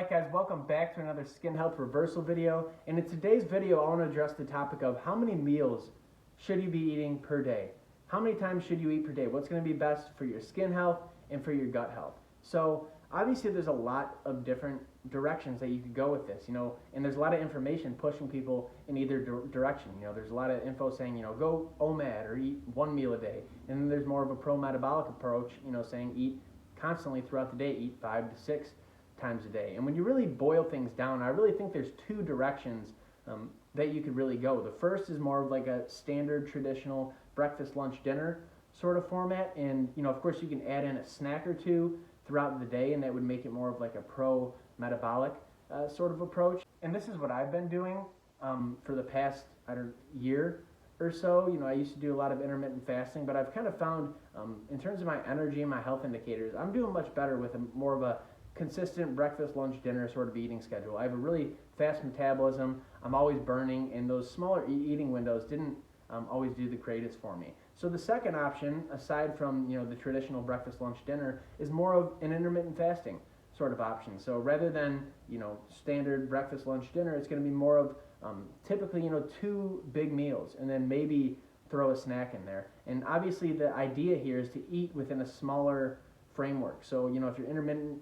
Alright guys, welcome back to another skin health reversal video. And in today's video I want to address the topic of how many meals should you be eating per day? How many times should you eat per day? What's going to be best for your skin health and for your gut health? So obviously there's a lot of different directions that you could go with this, and there's a lot of information pushing people in either direction. There's a lot of info saying, go OMAD or eat one meal a day. And then there's more of a pro-metabolic approach, saying eat constantly throughout the day, eat 5 to 6 times a day. And when you really boil things down, I really think there's two directions that you could really go. The first is more of like a standard traditional breakfast, lunch, dinner sort of format. And of course you can add in a snack or two throughout the day, and that would make it more of like a pro-metabolic sort of approach. And this is what I've been doing for the past year or so. I used to do a lot of intermittent fasting, but I've kind of found in terms of my energy and my health indicators, I'm doing much better with more of a consistent breakfast, lunch, dinner sort of eating schedule. I have a really fast metabolism. I'm always burning, and those smaller eating windows didn't always do the greatest for me. So the second option, aside from the traditional breakfast, lunch, dinner, is more of an intermittent fasting sort of option. So rather than standard breakfast, lunch, dinner, it's going to be more of typically 2 big meals, and then maybe throw a snack in there. And obviously the idea here is to eat within a smaller framework. So if you're intermittent,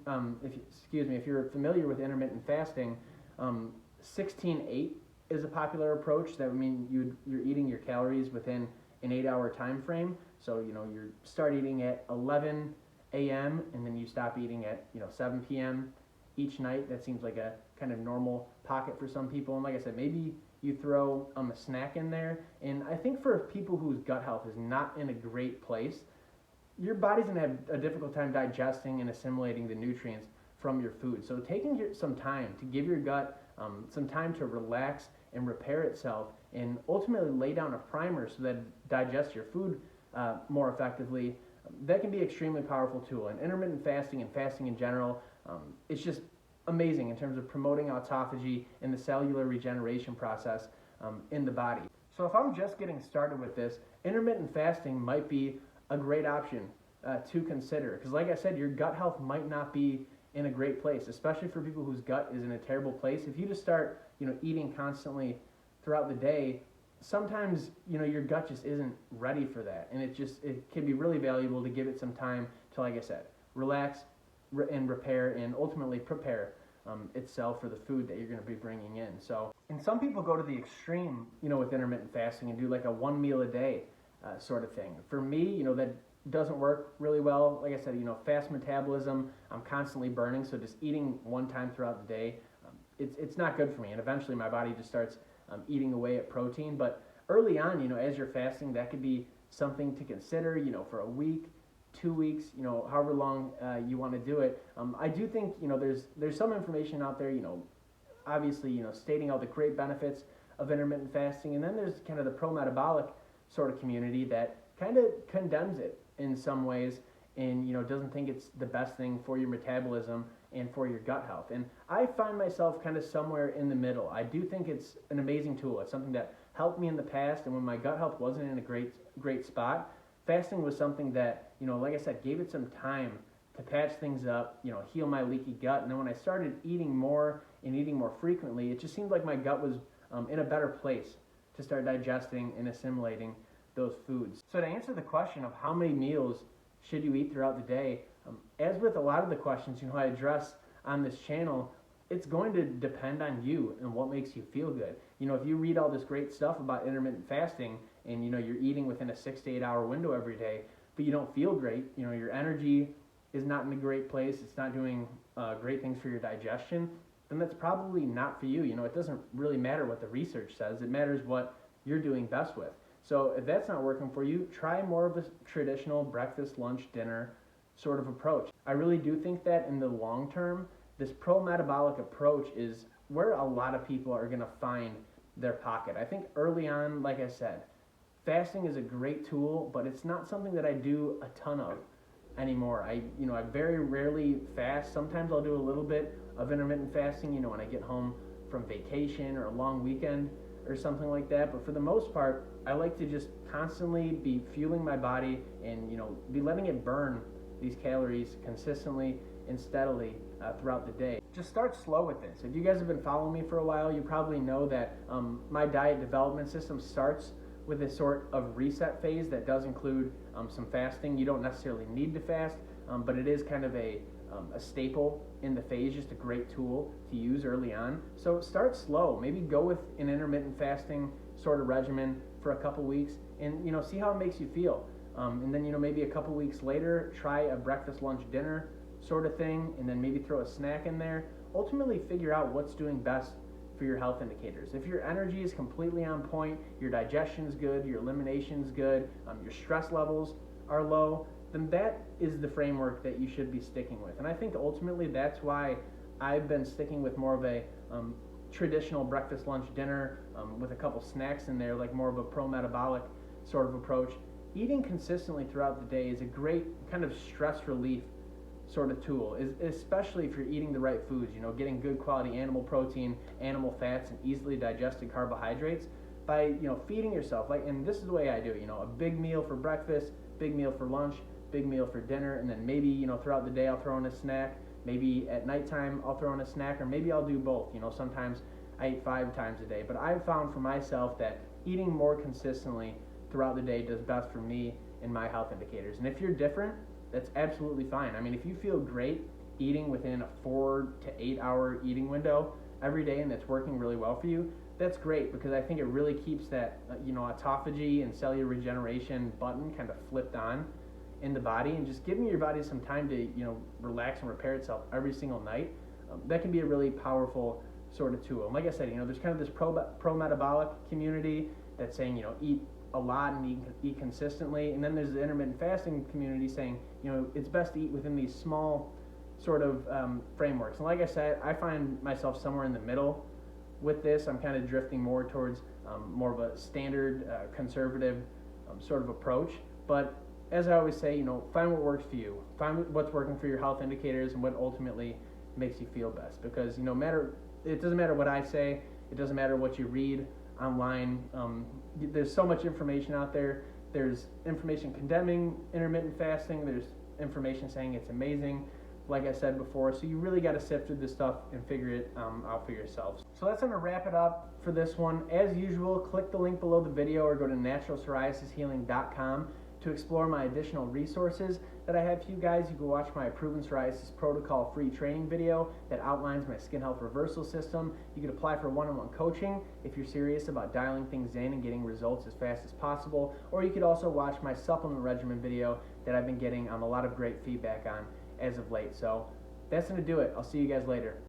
if you're familiar with intermittent fasting, 16-8 is a popular approach. That would mean you're eating your calories within an 8-hour time frame. So you start eating at 11 a.m. and then you stop eating at 7 p.m. each night. That seems like a kind of normal pocket for some people. And like I said, maybe you throw a snack in there. And I think for people whose gut health is not in a great place, your body's going to have a difficult time digesting and assimilating the nutrients from your food. So taking some time to give your gut some time to relax and repair itself, and ultimately lay down a primer so that it digests your food more effectively, that can be an extremely powerful tool. And intermittent fasting and fasting in general, it's just amazing in terms of promoting autophagy and the cellular regeneration process in the body. So if I'm just getting started with this, intermittent fasting might be a great option to consider, because like I said, your gut health might not be in a great place, especially for people whose gut is in a terrible place. If you just start eating constantly throughout the day, sometimes your gut just isn't ready for that, and it can be really valuable to give it some time to, like I said, relax and repair and ultimately prepare itself for the food that you're going to be bringing in. So, and some people go to the extreme with intermittent fasting and do like a 1 meal a day sort of thing. For me, that doesn't work really well. Like I said, fast metabolism, I'm constantly burning, so just eating one time throughout the day, it's not good for me, and eventually my body just starts eating away at protein. But early on, as you're fasting, that could be something to consider, for a week, 2 weeks, however long you want to do it. I do think, there's some information out there, obviously, stating all the great benefits of intermittent fasting, and then there's kind of the pro-metabolic sort of community that kind of condemns it in some ways, and doesn't think it's the best thing for your metabolism and for your gut health. And I find myself kind of somewhere in the middle. I do think it's an amazing tool. It's something that helped me in the past, and when my gut health wasn't in a great spot, fasting was something that, like I said, gave it some time to patch things up, heal my leaky gut. And then when I started eating more and eating more frequently, it just seemed like my gut was in a better place to start digesting and assimilating those foods. So to answer the question of how many meals should you eat throughout the day, as with a lot of the questions I address on this channel, it's going to depend on you and what makes you feel good. If you read all this great stuff about intermittent fasting and you're eating within a 6 to 8 hour window every day, but you don't feel great, your energy is not in a great place, it's not doing great things for your digestion, then that's probably not for you. It doesn't really matter what the research says, it matters what you're doing best with. So if that's not working for you, try more of a traditional breakfast, lunch, dinner sort of approach. I really do think that in the long term, this pro-metabolic approach is where a lot of people are going to find their pocket. I think early on, like I said, fasting is a great tool, but it's not something that I do a ton of anymore. I very rarely fast. Sometimes I'll do a little bit of intermittent fasting, when I get home from vacation or a long weekend or something like that. But for the most part, I like to just constantly be fueling my body and be letting it burn these calories consistently and steadily throughout the day. just start slow with this. If you guys have been following me for a while, you probably know that my diet development system starts with a sort of reset phase that does include some fasting. You don't necessarily need to fast, but it is kind of a staple in the phase, just a great tool to use early on. So start slow. Maybe go with an intermittent fasting sort of regimen for a couple weeks, and see how it makes you feel. And then maybe a couple weeks later, try a breakfast, lunch, dinner sort of thing, and then maybe throw a snack in there. Ultimately, figure out what's doing best for your health indicators. If your energy is completely on point, your digestion's good, your elimination's good, your stress levels are low, then that is the framework that you should be sticking with. And I think ultimately that's why I've been sticking with more of a traditional breakfast, lunch, dinner with a couple snacks in there, like more of a pro-metabolic sort of approach. Eating consistently throughout the day is a great kind of stress relief sort of tool, especially if you're eating the right foods, getting good quality animal protein, animal fats, and easily digested carbohydrates by, feeding yourself. And this is the way I do it, a big meal for breakfast, big meal for lunch, big meal for dinner, and then maybe, throughout the day I'll throw in a snack. Maybe at nighttime I'll throw in a snack, or maybe I'll do both. Sometimes I eat 5 times a day, but I've found for myself that eating more consistently throughout the day does best for me and my health indicators. And if you're different, that's absolutely fine. I mean, if you feel great eating within a 4 to 8 hour eating window every day and that's working really well for you, that's great, because I think it really keeps that autophagy and cellular regeneration button kind of flipped on in the body, and just giving your body some time to relax and repair itself every single night. That can be a really powerful sort of tool. And like I said, there's kind of this pro-metabolic community that's saying eat a lot and eat consistently, and then there's the intermittent fasting community saying it's best to eat within these small sort of frameworks. And like I said, I find myself somewhere in the middle with this. I'm kind of drifting more towards more of a standard conservative sort of approach. But as I always say, find what works for you. Find what's working for your health indicators and what ultimately makes you feel best. Because it doesn't matter what I say. It doesn't matter what you read online. There's so much information out there. There's information condemning intermittent fasting. There's information saying it's amazing, like I said before. So you really got to sift through this stuff and figure it out for yourselves. So that's going to wrap it up for this one. As usual, click the link below the video or go to naturalpsoriasishealing.com to explore my additional resources that I have for you guys. You can watch my Proven Psoriasis Protocol free training video that outlines my skin health reversal system. You can apply for one-on-one coaching if you're serious about dialing things in and getting results as fast as possible. Or you could also watch my supplement regimen video that I've been getting a lot of great feedback on as of late. So that's going to do it. I'll see you guys later.